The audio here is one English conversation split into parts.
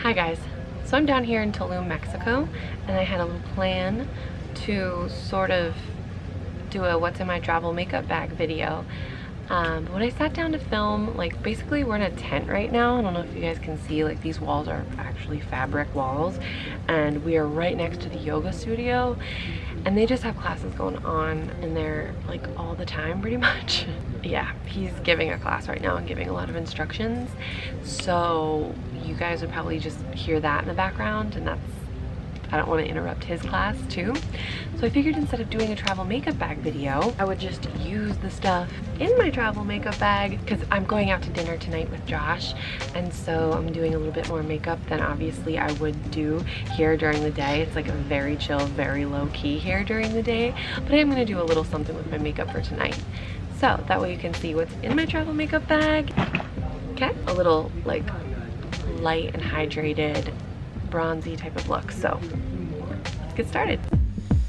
Hi guys, so I'm down here in Tulum, Mexico, and I had a little plan to sort of do a what's in my travel makeup bag video. But when I sat down to film, like basically we're in a tent right now. I don't know if you guys can see, like these walls are actually fabric walls, and we are right next to the yoga studio, and they just have classes going on in there like all the time pretty much. Yeah, he's giving a class right now and giving a lot of instructions, so you guys would probably just hear that in the background, and I don't want to interrupt his class too. So I figured instead of doing a travel makeup bag video, I would just use the stuff in my travel makeup bag, because I'm going out to dinner tonight with Josh, and so I'm doing a little bit more makeup than obviously I would do here during the day. It's like a very chill, very low key here during the day, but I am going to do a little something with my makeup for tonight. So that way you can see what's in my travel makeup bag. Okay, a little like light and hydrated bronzy type of look. So let's get started.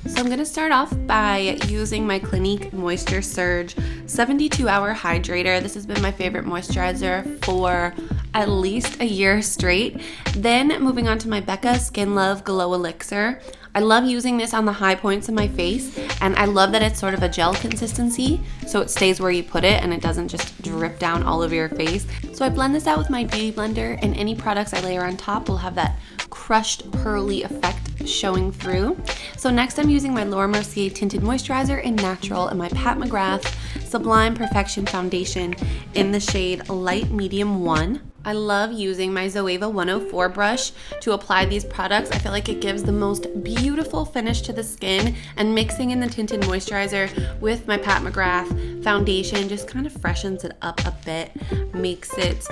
So I'm gonna start off by using my Clinique Moisture Surge 72-hour hydrator. This has been my favorite moisturizer for at least a year straight. Then moving on to my Becca Skin Love Glow Elixir. I love using this on the high points of my face, and I love that it's sort of a gel consistency, so it stays where you put it and it doesn't just drip down all over your face. So I blend this out with my beauty blender, and any products I layer on top will have that crushed pearly effect showing through. So next I'm using my Mercier Tinted Moisturizer in Natural and my McGrath Sublime Perfection Foundation in the shade Light Medium 1. I love using my Zoeva 104 brush to apply these products. I feel like it gives the most beautiful finish to the skin, and mixing in the tinted moisturizer with my McGrath foundation just kind of freshens it up a bit, makes it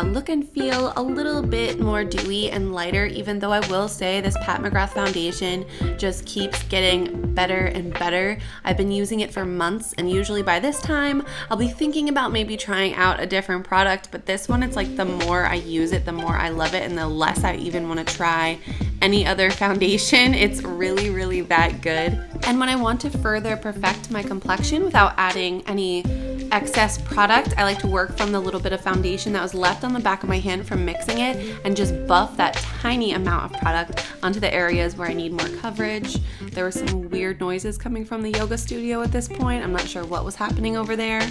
look and feel a little bit more dewy and lighter, even though I will say this McGrath foundation just keeps getting better and better. I've been using it for months, and usually by this time I'll be thinking about maybe trying out a different product, but this one, it's like the more I use it, the more I love it, and the less I even want to try any other foundation. It's really, really that good. And when I want to further perfect my complexion without adding any excess product, I like to work from the little bit of foundation that was left on the back of my hand from mixing it and just buff that tiny amount of product onto the areas where I need more coverage. There were some weird noises coming from the yoga studio at this point. I'm not sure what was happening over there.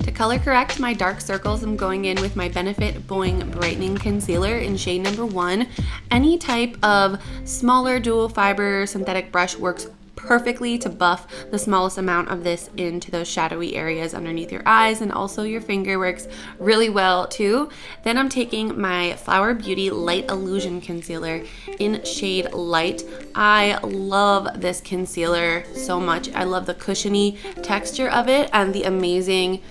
To color correct my dark circles, I'm going in with my Benefit Boing Brightening Concealer in shade number 1. Any type of smaller dual fiber synthetic brush works perfectly to buff the smallest amount of this into those shadowy areas underneath your eyes, and also your finger works really well too. Then I'm taking my Flower Beauty Light Illusion Concealer in shade Light. I love this concealer so much. I love the cushiony texture of it and the amazing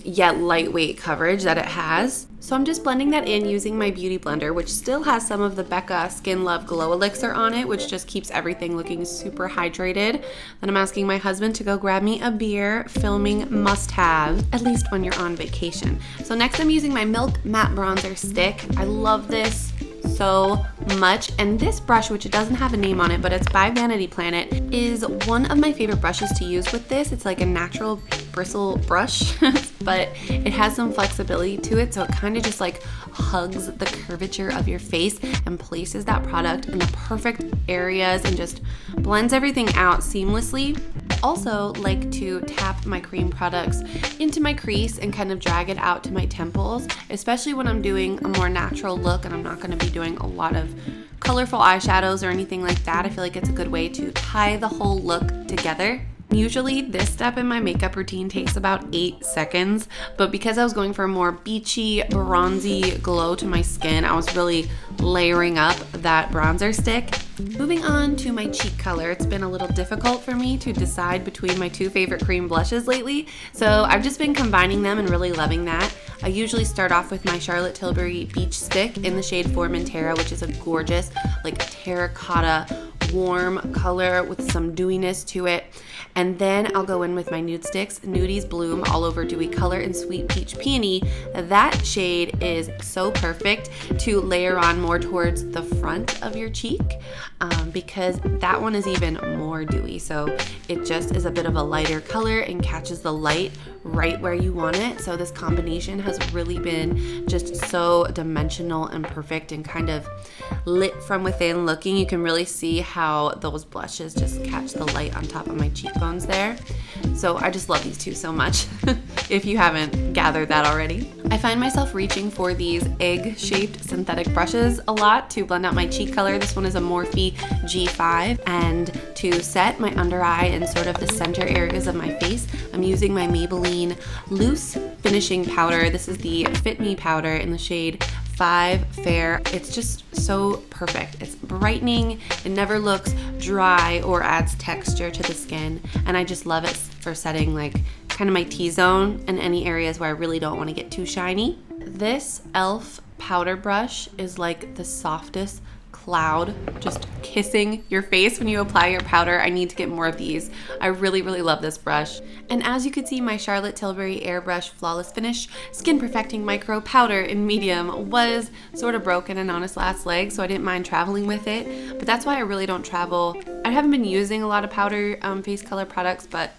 yet lightweight coverage that it has. So I'm just blending that in using my beauty blender, which still has some of the Becca Skin Love Glow Elixir on it, which just keeps everything looking super hydrated. Then I'm asking my husband to go grab me a beer. Filming must have, at least when you're on vacation. So next I'm using my Milk Matte Bronzer Stick. I love this so much, and this brush, which it doesn't have a name on it, but it's by Vanity Planet, is one of my favorite brushes to use with this. It's like a natural bristle brush but it has some flexibility to it, so it kind of just like hugs the curvature of your face and places that product in the perfect areas and just blends everything out seamlessly. I also like to tap my cream products into my crease and kind of drag it out to my temples, especially when I'm doing a more natural look and I'm not going to be doing a lot of colorful eyeshadows or anything like that. I feel like it's a good way to tie the whole look together. Usually this step in my makeup routine takes about 8 seconds, but because I was going for a more beachy, bronzy glow to my skin, I was really layering up that bronzer stick. Moving on to my cheek color, it's been a little difficult for me to decide between my two favorite cream blushes lately, so I've just been combining them and really loving that. I usually start off with my Charlotte Tilbury Beach Stick in the shade Formentera, which is a gorgeous, like terracotta, warm color with some dewiness to it. And then I'll go in with my nude sticks, Nudies Bloom All Over Dewy Color in Sweet Peach Peony. That shade is so perfect to layer on more towards the front of your cheek because that one is even more dewy. So it just is a bit of a lighter color and catches the light right where you want it. So this combination has really been just so dimensional and perfect and kind of lit from within looking. You can really see how those blushes just catch the light on top of my cheekbones there. So I just love these two so much, if you haven't gathered that already. I find myself reaching for these egg-shaped synthetic brushes a lot to blend out my cheek color. This one is a Morphe G5, and to set my under eye and sort of the center areas of my face, I'm using my Maybelline Loose Finishing Powder. This is the Fit Me powder in the shade 5 Fair. It's just so perfect. It's brightening, it never looks dry or adds texture to the skin, and I just love it for setting like kind of my T-zone and any areas where I really don't want to get too shiny. This e.l.f. powder brush is like the softest cloud, just kissing your face when you apply your powder. I need to get more of these. I really, really love this brush. And as you can see, my Charlotte Tilbury Airbrush Flawless Finish Skin Perfecting Micro Powder in medium was sort of broken and on its last leg, so I didn't mind traveling with it. But that's why I really don't travel. I haven't been using a lot of powder face color products, but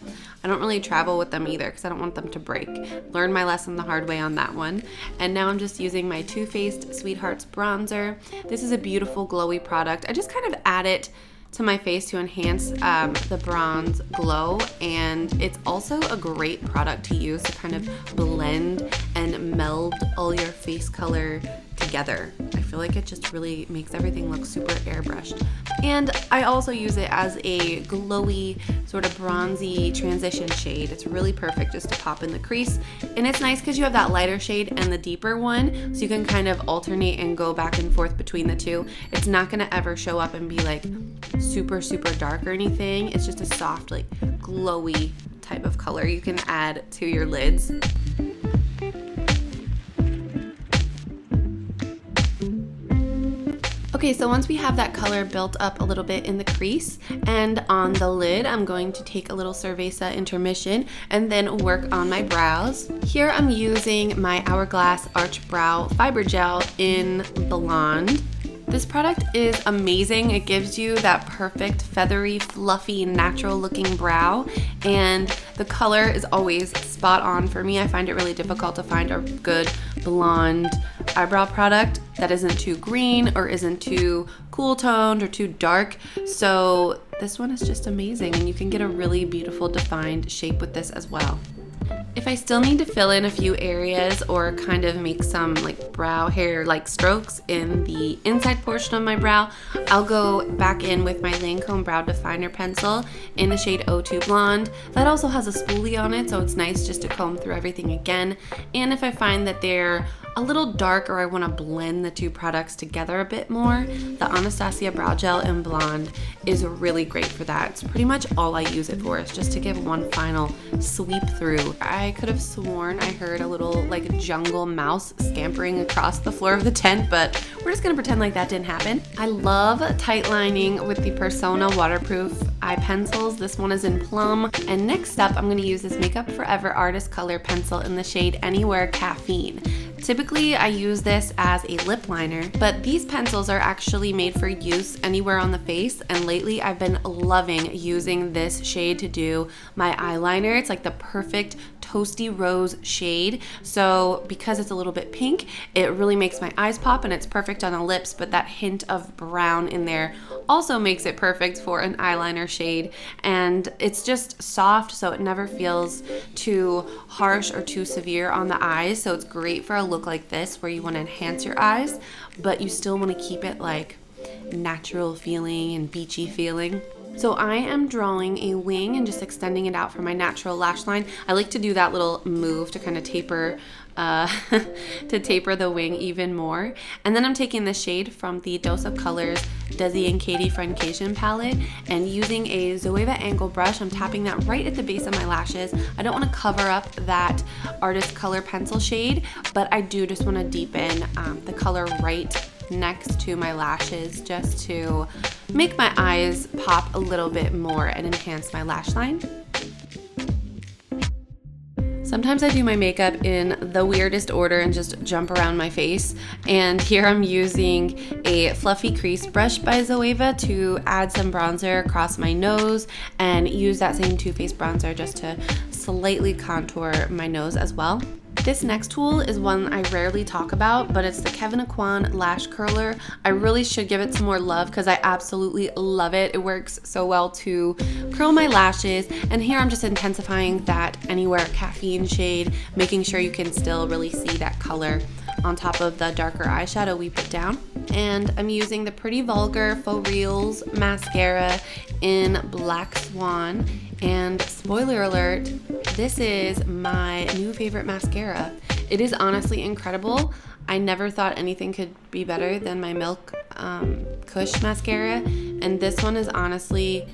I don't really travel with them either because I don't want them to break. Learned my lesson the hard way on that one. And now I'm just using my Too Faced Sweethearts bronzer. This is a beautiful glowy product. I just kind of add it to my face to enhance the bronze glow, and it's also a great product to use to kind of blend and meld all your face color together. I feel like it just really makes everything look super airbrushed. And I also use it as a glowy, sort of bronzy transition shade. It's really perfect just to pop in the crease. And it's nice because you have that lighter shade and the deeper one, so you can kind of alternate and go back and forth between the two. It's not gonna ever show up and be like super, super dark or anything. It's just a soft, like glowy type of color you can add to your lids. Okay, so once we have that color built up a little bit in the crease and on the lid, I'm going to take a little Cerveza intermission and then work on my brows. Here I'm using my Hourglass Arch Brow Fiber Gel in Blonde. This product is amazing. It gives you that perfect feathery, fluffy, natural looking brow, and the color is always spot on for me. I find it really difficult to find a good blonde eyebrow product that isn't too green or isn't too cool toned or too dark. So this one is just amazing, and you can get a really beautiful defined shape with this as well. If I still need to fill in a few areas or kind of make some like brow hair like strokes in the inside portion of my brow, I'll go back in with my Lancome Brow Definer Pencil in the shade 02 Blonde. That also has a spoolie on it, so it's nice just to comb through everything again. And if I find that they're a little dark or I want to blend the two products together a bit more, the Anastasia Brow Gel in Blonde is really great for that. It's pretty much all I use it for, is just to give one final sweep through. I could have sworn I heard a little like jungle mouse scampering across the floor of the tent, but we're just gonna pretend like that didn't happen. I love tight lining with the Persona waterproof eye pencils. This one is in Plum. And next up, I'm gonna use this Makeup Forever Artist Color Pencil in the shade Anywhere Caffeine. Typically, I use this as a lip liner, but these pencils are actually made for use anywhere on the face, and lately I've been loving using this shade to do my eyeliner. It's like the perfect toasty rose shade, so because it's a little bit pink, it really makes my eyes pop, and it's perfect on the lips, but that hint of brown in there also makes it perfect for an eyeliner shade. And it's just soft, so it never feels too harsh or too severe on the eyes, so it's great for a look like this where you want to enhance your eyes, but you still want to keep it like natural feeling and beachy feeling. So I am drawing a wing and just extending it out for my natural lash line. I like to do that little move to kind of taper the wing even more. And then I'm taking the shade from the Dose of Colors Desi and Katie Friendcation palette and using a Zoeva angle brush, I'm tapping that right at the base of my lashes. I don't want to cover up that Artist Color pencil shade, but I do just want to deepen the color right next to my lashes just to make my eyes pop a little bit more and enhance my lash line. Sometimes I do my makeup in the weirdest order and just jump around my face, and here I'm using a fluffy crease brush by Zoeva to add some bronzer across my nose and use that same Too Faced bronzer just to slightly contour my nose as well. This next tool is one I rarely talk about, but it's the Kwan Lash Curler. I really should give it some more love because I absolutely love it. It works so well to curl my lashes, and here I'm just intensifying that Anywhere caffeine shade, making sure you can still really see that color on top of the darker eyeshadow we put down. And I'm using the Pretty Vulgar Faux Reals mascara in Black Swan. And spoiler alert, this is my new favorite mascara. It is honestly incredible. I never thought anything could be better than my Milk Kush mascara, and this one is honestly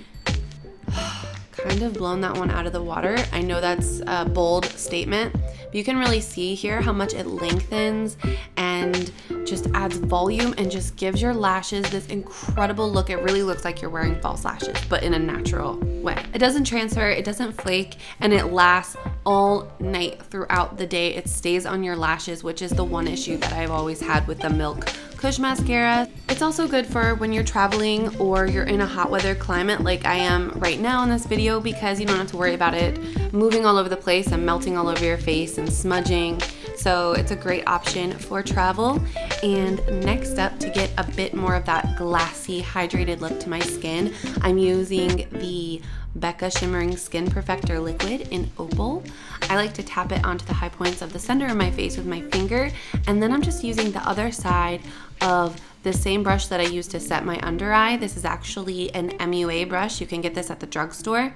kind of blown that one out of the water. I know that's a bold statement, but you can really see here how much it lengthens and just adds volume and just gives your lashes this incredible look. It really looks like you're wearing false lashes, but in a natural way. It doesn't transfer, it doesn't flake, and it lasts all night throughout the day. It stays on your lashes, which is the one issue that I've always had with the Milk Kush mascara. It's also good for when you're traveling or you're in a hot weather climate like I am right now in this video, because you don't have to worry about it moving all over the place and melting all over your face and smudging. So it's a great option for travel. And next up, to get a bit more of that glassy, hydrated look to my skin, I'm using the Becca Shimmering Skin Perfector Liquid in Opal. I like to tap it onto the high points of the center of my face with my finger, and then I'm just using the other side of the same brush that I used to set my under eye. This is actually an MUA brush. You can get this at the drugstore.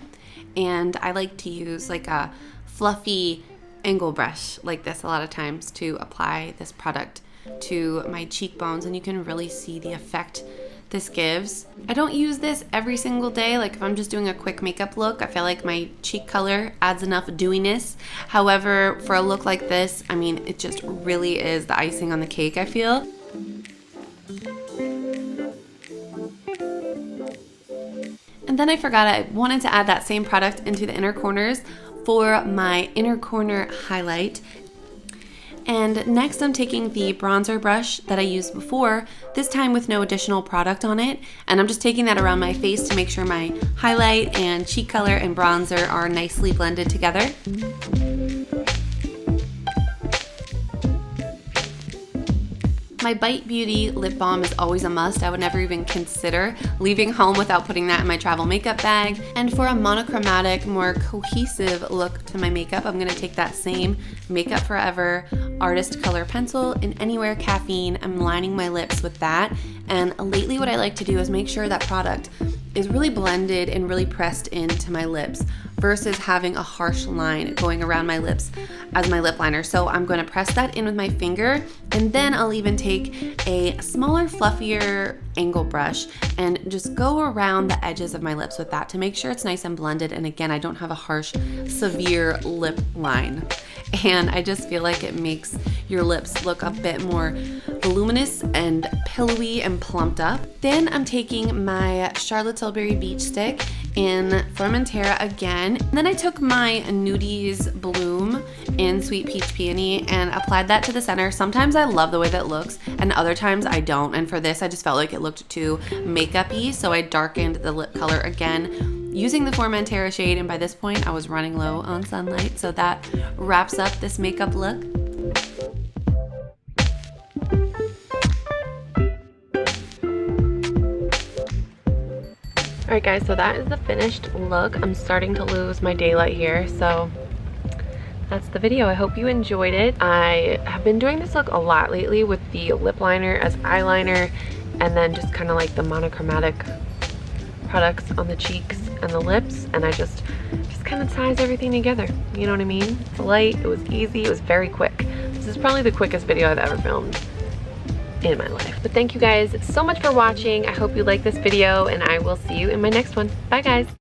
And I like to use like a fluffy angle brush like this a lot of times to apply this product to my cheekbones, and you can really see the effect this gives. I don't use this every single day. Like if I'm just doing a quick makeup look, I feel like my cheek color adds enough dewiness. However, for a look like this, I mean, it just really is the icing on the cake, I feel. And then I forgot I wanted to add that same product into the inner corners for my inner corner highlight. And next I'm taking the bronzer brush that I used before, this time with no additional product on it, and I'm just taking that around my face to make sure my highlight and cheek color and bronzer are nicely blended together. My Bite Beauty lip balm is always a must. I would never even consider leaving home without putting that in my travel makeup bag. And for a monochromatic, more cohesive look to my makeup, I'm gonna take that same Makeup Forever Artist Color Pencil in Anywhere Caffeine. I'm lining my lips with that. And lately what I like to do is make sure that product is really blended and really pressed into my lips versus having a harsh line going around my lips as my lip liner. So I'm going to press that in with my finger, and then I'll even take a smaller, fluffier angle brush and just go around the edges of my lips with that to make sure it's nice and blended. And again, I don't have a harsh, severe lip line. And I just feel like it makes your lips look a bit more voluminous and pillowy and plumped up. Then I'm taking my Charlotte Tilbury Beach Stick in Formentera again. And then I took my Nudies Bloom in Sweet Peach Peony and applied that to the center. Sometimes I love the way that looks, and other times I don't. And for this, I just felt like it looked too makeup-y, so I darkened the lip color again using the Formentera shade, and by this point I was running low on sunlight, so that wraps up this makeup look. Alright guys, so that is the finished look. I'm starting to lose my daylight here, so that's the video. I hope you enjoyed it. I have been doing this look a lot lately with the lip liner as eyeliner, and then just kind of like the monochromatic products on the cheeks and the lips, and I just kind of ties everything together. You know what I mean? It's light, it was easy, it was very quick. This is probably the quickest video I've ever filmed in my life. But thank you guys so much for watching. I hope you like this video, and I will see you in my next one. Bye guys.